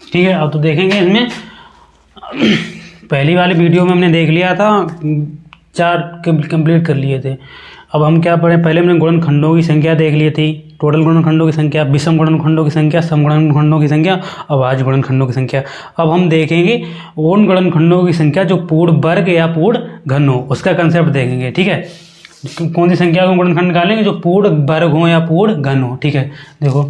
ठीक है, अब तो देखेंगे इसमें पहली वाली वीडियो में हमने देख लिया था, 4 कंप्लीट कर लिए थे। अब हम क्या पढ़े, पहले हमने गुणनखंडों की संख्या देख ली थी, टोटल गुणनखंडों की संख्या, विषम गुणनखंडों की संख्या, सम गुणनखंडों की संख्या, अभाज्य गुणनखंडों की संख्या। अब हम देखेंगे उन गुणनखंडों की संख्या जो पूर्ण वर्ग या पूर्ण घन हो, उसका कंसेप्ट देखेंगे। ठीक है, कौन सी संख्या को गुणनखंड निकालेंगे, जो पूर्ण वर्ग हो या पूर्ण घन हो। ठीक है, देखो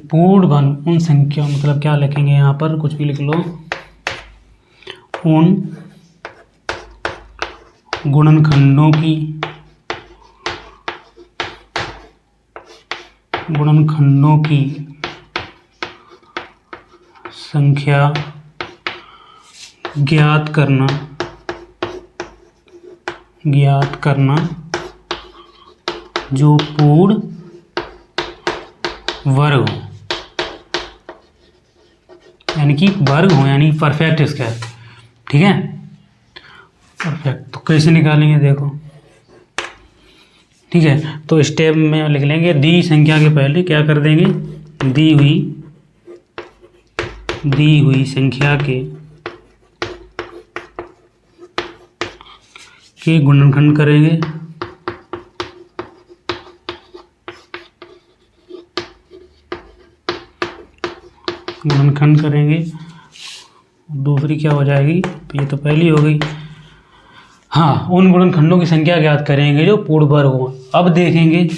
पूर्ण घन उन संख्या, मतलब क्या लिखेंगे यहाँ पर, कुछ भी लिख लो, उन गुणनखंडों की संख्या ज्ञात करना जो पूर्ण वर्ग हो, यानी कि वर्ग हो, यानी परफेक्ट स्क्वायर। ठीक है, परफेक्ट। तो कैसे निकालेंगे देखो। ठीक है, तो स्टेप में लिख लेंगे, दी संख्या के पहले क्या कर देंगे, दी हुई संख्या के गुणनखंड करेंगे। गुणनखंड करेंगे। दूसरी क्या हो जाएगी, ये तो पहली हो गई। हाँ, उन गुणनखंडों की संख्या ज्ञात करेंगे जो पूर्ण वर्ग हो। अब देखेंगे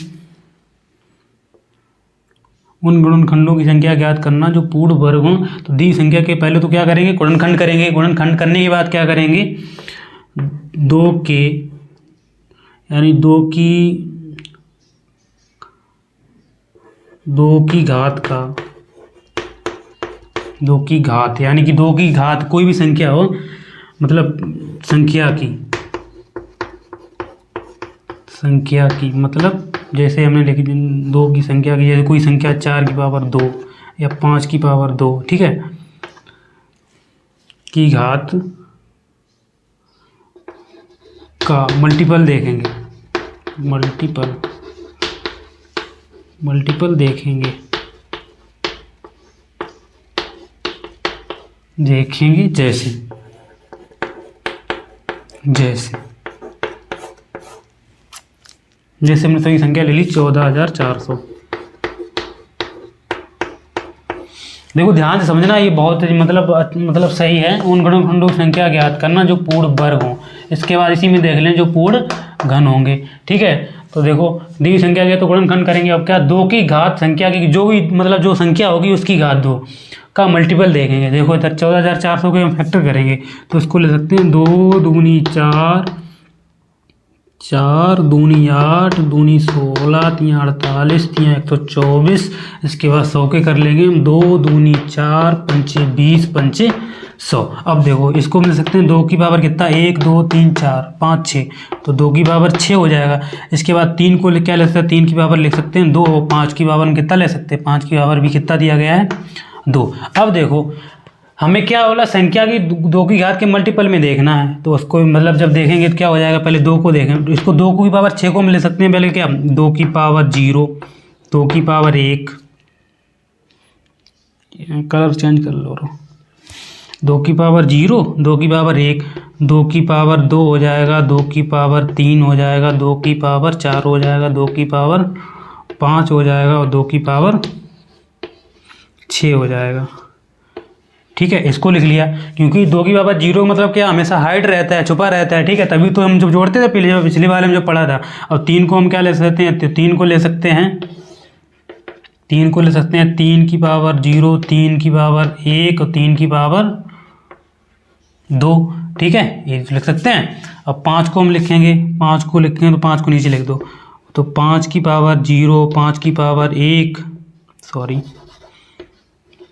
उन गुणनखंडों की संख्या ज्ञात करना जो पूर्ण वर्ग हो। तो दी संख्या के पहले तो क्या करेंगे, गुणनखंड करेंगे। गुणनखंड करने के बाद क्या करेंगे, 2 के, यानी 2 की घात, यानी कि 2 की घात कोई भी संख्या हो, मतलब संख्या की मतलब जैसे हमने लिखी 2 की संख्या की, जैसे कोई संख्या 4 की पावर 2 या 5 की पावर 2, ठीक है, की घात का मल्टीपल देखेंगे, मल्टीपल देखेंगे जैसे हमने सही संख्या ले ली 14,400। देखो ध्यान से समझना, ये बहुत मतलब सही है। उन गुणनखंडों की संख्या ज्ञात करना जो पूर्ण वर्ग हो। इसके बाद इसी में देख लें जो पूर्ण घन होंगे। ठीक है, तो देखो दी हुई संख्या के तो गुणनखंड करेंगे। अब क्या, 2 की घात संख्या की जो भी मतलब जो संख्या होगी उसकी घात 2 का मल्टीपल देखेंगे। देखो इधर 14,400 के हम फैक्टर करेंगे तो इसको ले सकते हैं 2 दूनी 4, 4 दूनी 8, दूनी 16, 3 48, 3 124। इसके बाद 100 के कर लेंगे हम, 2 दूनी 4, 5 20, 5 100। अब देखो इसको मिल सकते हैं 2 की पावर कितना, 1 2 3 4 5 6, तो 2 की पावर 6 हो जाएगा। इसके बाद 3 को क्या ले सकते हैं, 3 की पावर लिख सकते हैं 2, 5 की पावर में कितना ले सकते हैं, 5 की पावर भी कितना दिया गया है 2। अब देखो हमें क्या बोला, संख्या की 2 की घात के मल्टीपल में देखना है। तो उसको मतलब जब देखेंगे तो क्या हो जाएगा, पहले 2 को देखें, तो इसको 2 की पावर 6 को हम ले सकते हैं। पहले क्या, 2 की पावर 0, 2 की पावर 1, कलर चेंज कर लो, 2 की पावर 0, 2 की पावर 1, 2 की पावर 2 हो जाएगा, 2 की पावर 3 हो जाएगा, 2 की पावर 4 हो जाएगा, 2 की पावर 5 हो जाएगा और 2 की पावर 6 हो जाएगा। ठीक है, इसको लिख लिया, क्योंकि 2 की पावर 0 मतलब क्या, हमेशा हाइड रहता है, छुपा रहता है। ठीक है, तभी तो हम जब जोड़ते थे पिछली बार में जो पढ़ा था। और 3 को हम क्या ले सकते हैं, तो 3 को ले सकते हैं 3 की पावर 0, 3 की पावर 1 और 3 की पावर 2। ठीक है, ये लिख सकते हैं। अब 5 को हम लिखेंगे, 5 को लिखेंगे तो 5 को नीचे लिख दो, तो 5 की पावर 0, 5 की पावर 1,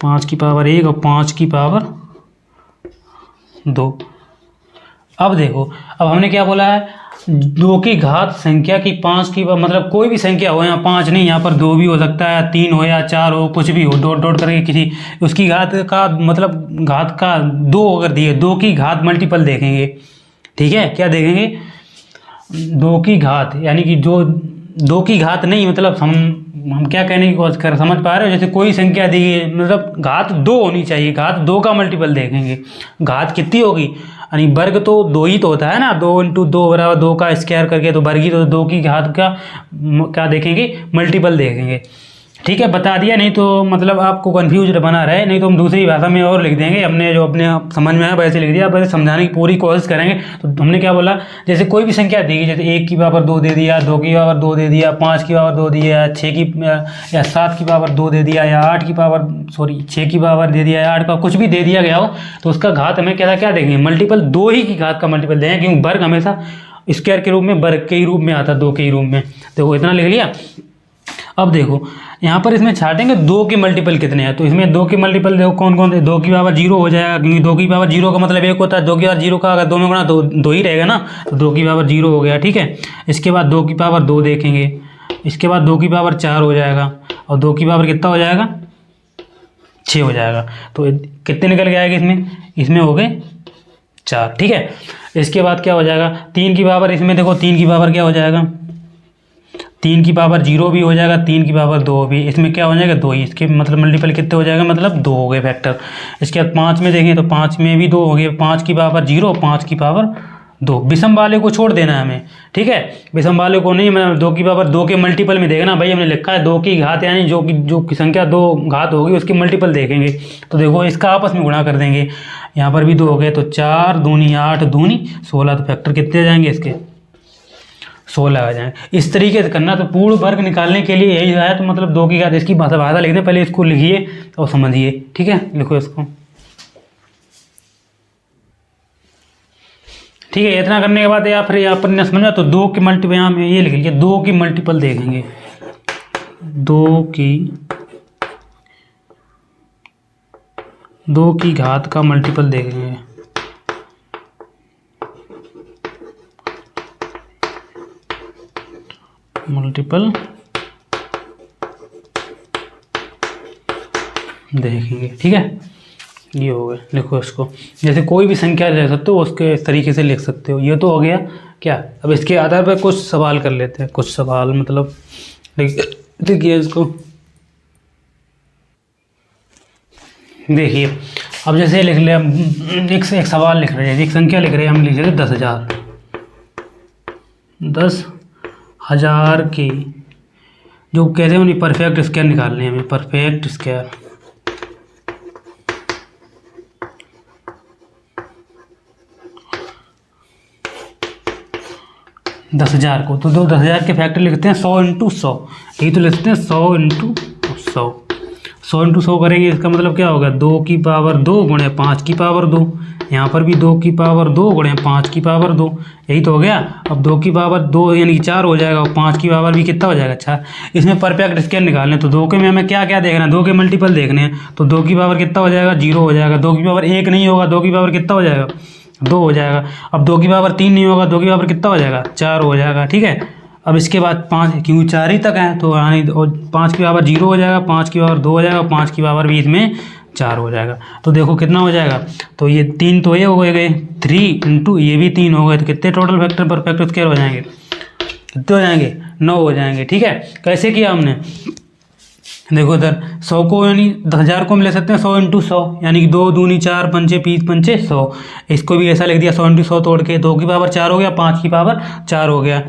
5 की पावर 1 और 5 की पावर 2। अब देखो, अब हमने क्या बोला है, 2 की घात संख्या की 5 की, मतलब कोई भी संख्या हो, यहाँ 5 नहीं, यहाँ पर 2 भी हो सकता है, 3 हो या 4 हो, कुछ भी हो, डॉट डॉट करके किसी उसकी घात का मतलब घात का 2 अगर दिए, 2 की घात मल्टीपल देखेंगे। ठीक है, क्या देखेंगे, 2 की घात, यानी कि जो दो की घात नहीं, मतलब हम क्या कहने की कोशिश कर समझ पा रहे हो, जैसे कोई संख्या दी है मतलब घात 2 होनी चाहिए, घात 2 का मल्टीपल देखेंगे, घात कितनी होगी, यानी वर्ग तो 2 ही तो होता है ना, 2 इंटू 2 बराबर 2 का स्क्वायर करके तो वर्ग ही, तो 2 की घात का क्या देखेंगे, मल्टीपल देखेंगे। ठीक है, बता दिया, नहीं तो मतलब आपको कंफ्यूज बना रहे, नहीं तो हम दूसरी भाषा में और लिख देंगे, हमने जो अपने समझ में आया वैसे लिख दिया, वैसे समझाने की पूरी कोशिश करेंगे। तो हमने क्या बोला, जैसे कोई भी संख्या दी गई, जैसे 1 की पावर 2 दे दिया, 2 की पावर 2 दे दिया, 5 की पावर 2 दिया, 6 की या 7 की पावर 2 दे दिया, या 8 की पावर 6 की पावर दे दिया, या 8 का कुछ भी दे दिया गया हो, तो उसका घात हमें क्या देंगे, मल्टीपल 2 ही की घात का मल्टीपल देंगे, क्योंकि वर्ग हमेशा स्क्वायर के रूप में, वर्ग के ही रूप में आता है, 2 के ही रूप में। देखो इतना लिख लिया। अब देखो यहाँ पर इसमें छाटेंगे 2 के मल्टीपल कितने हैं, तो इसमें 2 के मल्टीपल देखो कौन कौन से, 2 की पावर 0 हो जाएगा, क्योंकि 2 की पावर 0 का मतलब 1 होता है, 2 की पावर 0 का अगर 2 में गुणा तो 2 ही रहेगा ना, तो 2 की पावर 0 हो गया। ठीक है, इसके बाद 2 की पावर 2 देखेंगे, इसके बाद 2 की पावर 4 हो जाएगा, और 2 की पावर कितना हो जाएगा, 6 हो जाएगा। तो कितने निकल के आएगा इसमें हो गए 4। ठीक है, इसके बाद क्या हो जाएगा, 3 की पावर, इसमें देखो 3 की पावर क्या हो जाएगा, 3 की पावर 0 भी हो जाएगा, 3 की पावर 2 भी, इसमें क्या हो जाएगा 2 ही, इसके मतलब मल्टीपल कितने हो जाएगा, मतलब 2 हो गए फैक्टर। इसके बाद 5 में देखें तो 5 में भी 2 हो गए, 5 की पावर 0, 5 की पावर 2, विषम वाले को छोड़ देना है हमें। ठीक है, विषम वाले को नहीं, मतलब 2 की पावर 2 के मल्टीपल में देखना भाई, हमने लिखा है 2 की घात, यानी जो की संख्या 2 घात होगी उसकी मल्टीपल देखेंगे। तो देखो इसका आपस में गुणा कर देंगे, यहाँ पर भी 2 हो गए, तो 4 दूनी 8 दूनी 16, तो फैक्टर कितने जाएंगे इसके, 16 आ जाएंगे। इस तरीके से करना। तो पूर्ण वर्ग निकालने के लिए यही है, तो मतलब 2 की घात, इसकी भाषा लिख दें, पहले इसको लिखिए और समझिए। ठीक है, लिखो इसको। ठीक है, इतना करने के बाद या फिर यहाँ पर न समझा तो 2 की मल्टीपल, यहाँ में ये लिख लीजिए, 2 की मल्टीपल देखेंगे, 2 की घात का मल्टीपल देखेंगे, मल्टीपल देखेंगे। ठीक है, ये हो गया, लिखो इसको। जैसे कोई भी संख्या ले सकते हो उसके इस तरीके से लिख सकते हो। ये तो हो गया क्या, अब इसके आधार पर कुछ सवाल कर लेते हैं, कुछ सवाल मतलब देखिए इसको, देखिए अब जैसे लिख ले, हम एक सवाल लिख रहे हैं, एक संख्या लिख रहे हैं, हम लिख रहे हैं 10,000, 10,000 की जो कहते हैं उन्हें परफेक्ट स्क्वायर निकालने हैं हमें, परफेक्ट स्क्वायर। दस हज़ार को, तो 10,000 के फैक्टर लिखते हैं 100 इंटू 100, यही तो लिखते हैं 100 इंटू 100, 100 इंटू 100 करेंगे, इसका मतलब क्या होगा, 2 की पावर 2 गुणे 5 की पावर 2, यहाँ पर भी 2 की पावर 2 गुणे 5 की पावर 2, यही तो हो गया। अब 2 की पावर 2 यानी 4 हो जाएगा, और 5 की पावर भी कितना हो जाएगा, 4। इसमें परफेक्ट स्क्वायर निकालने, तो 2 के में हमें क्या क्या देखना है, 2 के मल्टीपल देखने हैं, तो 2 की पावर कितना हो जाएगा, 0 हो जाएगा, 2 की पावर 1 नहीं होगा, 2 की पावर कितना हो जाएगा, 2 हो जाएगा। अब 2 की पावर 3 नहीं होगा, 2 की पावर कितना हो जाएगा, 4 हो जाएगा। ठीक है, अब इसके बाद 5, क्योंकि 4 ही तक है तो यानी 5 की पावर 0 हो जाएगा, 5 की पावर 2 हो जाएगा, 5 की पावर भी इसमें 4 हो जाएगा। तो देखो कितना हो जाएगा, तो ये 3 तो ये हो गए 3 इंटू ये भी 3 हो गए, तो कितने टोटल फैक्टर परफेक्ट स्क्वायर हो जाएंगे, कितने हो जाएंगे, 9 हो जाएंगे। ठीक है, कैसे किया हमने, देखो इधर 100 को यानी 10,000 को हम ले सकते हैं 100 इंटू 100, यानी कि 2 दूनी 4 पंचे 20 पंचे 100, इसको भी ऐसा लिख दिया 100 इंटू 100 तोड़ के, 2 की पावर 4 हो गया, 5 की पावर 4 हो गया।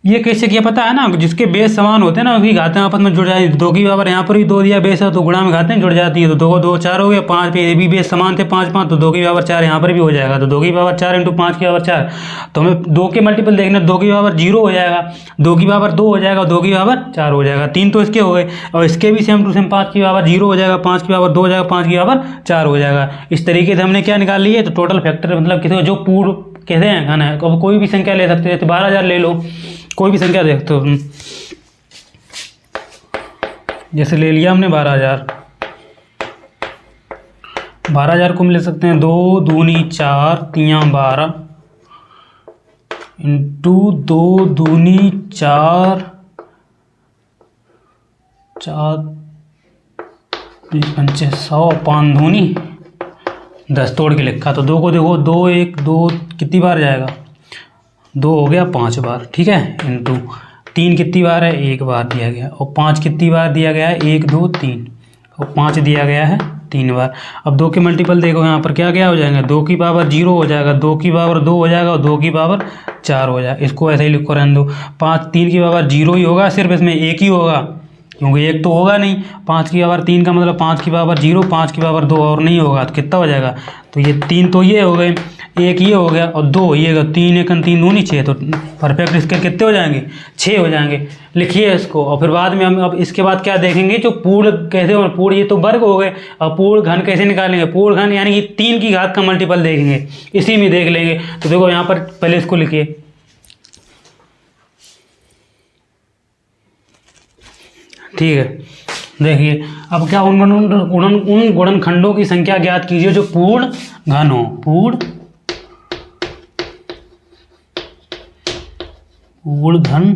ये कैसे किया पता है ना, जिसके बेस समान होते हैं ना उसकी घातें आपस में जुड़ जाती है। 2 की पावर यहाँ पर भी 2 दिया बेस है, तो गुणा में घातें जुड़ जाती है, तो 2 को 2 4 हो गया, 5 पे ये भी बेस समान थे 5 5, तो 2 की पावर 4 यहाँ पर भी हो जाएगा, तो 2 की पावर 4 इंटू 5 की पावर 4, तो हमें 2 के मल्टीपल देखना, 2 की पावर 0 हो जाएगा, 2 की पावर 2 हो जाएगा, 2 की पावर 4 हो जाएगा, 3 तो इसके हो गए, और इसके भी सेम टू सेम 5 की पावर 0 हो जाएगा, 5 की पावर 2 हो जाएगा, 5 की पावर 4 हो जाएगा। इस तरीके से हमने क्या निकाल लिया, तो टोटल फैक्टर मतलब किसी को जो पूर्ण कहते हैं खाना है, अब कोई भी संख्या ले सकते हैं, तो 12,000 ले लो, कोई भी संख्या देखते हो, जैसे ले लिया हमने 12,000, 12,000 को हम ले सकते हैं 2 दूनी 4 3 12 इंटू 2 दूनी 4 4 पंचे 100 5 दूनी 10 तोड़ के लिखा, तो 2 को देखो 2 1 2 कितनी बार जाएगा, 2 हो गया 5 बार। ठीक है, इंटू 3 कितनी बार है, 1 बार दिया गया, और 5 कितनी बार दिया गया है, 1 2 3, और 5 दिया गया है 3 बार। अब 2 के मल्टीपल देखो यहाँ पर क्या क्या हो जाएगा, 2 की पावर 0 हो जाएगा, 2 की पावर 2 हो जाएगा, और 2 की पावर 4 हो जाएगा। इसको ऐसे ही लिखो रहने दो। 3 की पावर 0 ही होगा, सिर्फ इसमें 1 ही होगा, क्योंकि 1 तो होगा नहीं। 5 की पावर 3 का मतलब 5 की पावर 0, 5 की पावर 2 और नहीं होगा, तो कितना हो जाएगा, तो ये 3 तो ये हो गए, 1 ये हो गया, और 2 ये होगा, 3 1 3 दूनी 6, तो परफेक्ट इसके कितने हो जाएंगे, 6 हो जाएंगे। लिखिए इसको, और फिर बाद में हम अब इसके बाद क्या देखेंगे, जो पूर्ण कैसे हो, पूर्ण ये तो वर्ग हो गए, और पूर्ण घन कैसे निकालेंगे, पूर्ण घन यानी कि 3 की घात का मल्टीपल देखेंगे, इसी में देख लेंगे। तो देखो यहाँ पर पहले इसको लिखिए, ठीक है। देखिए अब क्या, उन गुणनखंडों की संख्या ज्ञात कीजिए जो पूर्ण घन हो, पूर्ण घन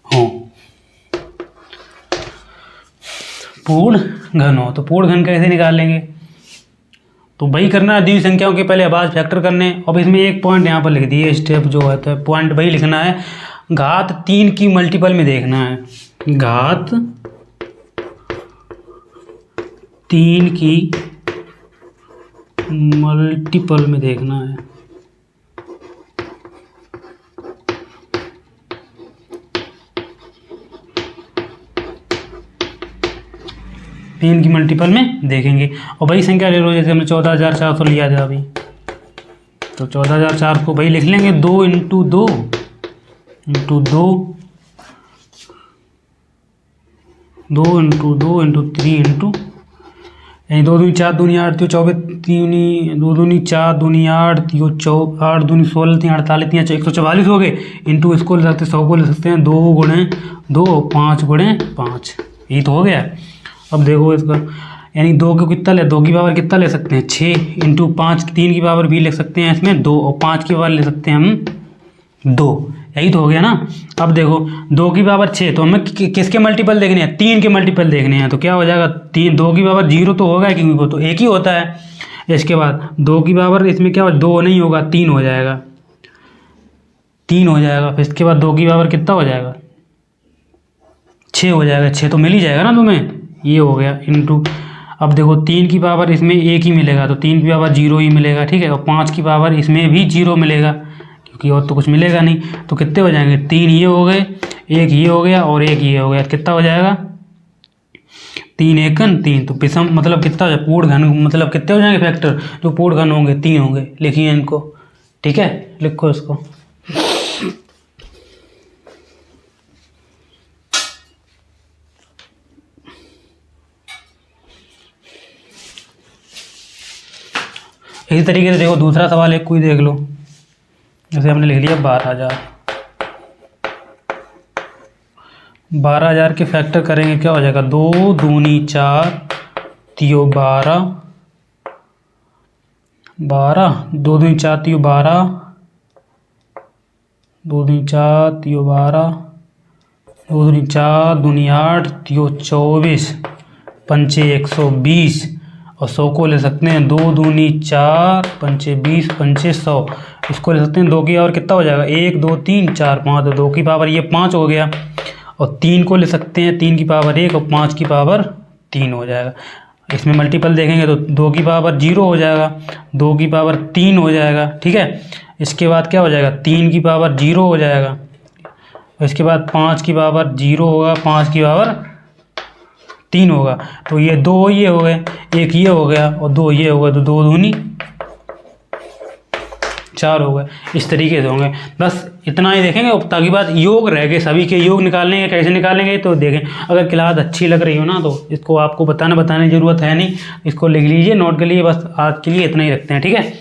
हो, पूर्ण घन हो। तो पूर्ण घन कैसे निकाल लेंगे, तो वही करना है, दी संख्याओं के पहले आवाज फैक्टर करने। अब इसमें एक पॉइंट यहाँ पर लिख दिए, स्टेप जो है तो पॉइंट वही लिखना है, घात 3 की मल्टीपल में देखना है, घात 3 की मल्टीपल में देखना है। तीन की मल्टीपल में देखेंगे, और वही संख्या ले लो, जैसे हमने 14,400 लिया था अभी, तो 14,400 को वही लिख लेंगे, 2 into 2 into 2, 2 into 2 into 3 into, यानी 2 दूनी 4 दूनी 8 3 24 3 2 दूनी 4 दूनी 8 3 8 दूनी 16 3 48 3 144 हो गए, इंटू इसको ले सकते 100 को ले सकते हैं, 2 गुणे 2 5 गुणे 5, यही तो हो गया। अब देखो इसका, यानी 2 को कितना ले, 2 की पावर कितना ले सकते हैं, 6 इंटू 5, 3 की पावर भी ले सकते हैं इसमें 2, और 5 की पावर ले सकते हैं हम 2, यही तो हो गया ना। अब देखो 2 की पावर 6, तो हमें किसके मल्टीपल देखने हैं, 3 के मल्टीपल देखने हैं, तो क्या हो जाएगा, 2 की पावर 0 तो होगा, क्योंकि वो तो 1 ही होता है। इसके बाद 2 की पावर इसमें क्या होगा, 2 नहीं होगा, 3 हो जाएगा, 3 हो जाएगा। फिर इसके बाद 2 की पावर कितना हो जाएगा, 6 हो जाएगा, 6 तो मिल ही जाएगा ना तुम्हें, ये हो गया इंटू। अब देखो 3 की पावर इसमें 1 ही मिलेगा, तो 3 की पावर 0 ही मिलेगा, ठीक है, और 5 की पावर इसमें भी 0 मिलेगा, क्योंकि और तो कुछ मिलेगा नहीं। तो कितने हो जाएंगे, 3 ये हो गए, 1 ये हो गया, और 1 ये हो गया, कितना हो जाएगा, 3 1 3, तो विषम मतलब कितना हो जाएगा, पूर्ण घन मतलब कितने हो जाएंगे फैक्टर, जो पूर्ण घन होंगे 3 होंगे। लिखिए इनको, ठीक है, लिखो इसको। इसी तरीके से देखो दूसरा सवाल एक कोई देख लो, जैसे हमने लिख लिया 12,000 के फैक्टर करेंगे, क्या हो जाएगा, 2 दूनी 4 तियो 12, 2 दूनी 4 तियो 12, 2 दूनी 4 तियो 12, 2 दूनी 4 दूनी 8 तियो 24, पंचे 120, और 100 को ले सकते हैं, 2 दूनी 4 पंचे 20 पंचे 100, इसको ले सकते हैं 2 की पावर कितना हो जाएगा, 1 2 3 4 5, तो 2 की पावर ये 5 हो गया, और 3 को ले सकते हैं, 3 की पावर 1 और 5 की पावर 3 हो जाएगा। इसमें मल्टीपल देखेंगे तो 2 की पावर 0 हो जाएगा, 2 की पावर 3 हो जाएगा, ठीक है। इसके बाद क्या हो जाएगा, 3 की पावर 0 हो जाएगा, और इसके बाद 5 की पावर 0 होगा, 5 की पावर 3 होगा, तो ये 2 ये हो गए, 1 ये हो गया, और 2 ये हो गया, तो 2 दूनी 4 हो गए। इस तरीके से होंगे, बस इतना ही देखेंगे। ताकि बात योग रह गए, सभी के योग निकालने कैसे निकालेंगे, तो देखें। अगर क्लास अच्छी लग रही हो ना, तो इसको आपको बताने की ज़रूरत है नहीं, इसको लिख लीजिए नोट के लिए, बस आज के लिए इतना ही रखते हैं, ठीक है।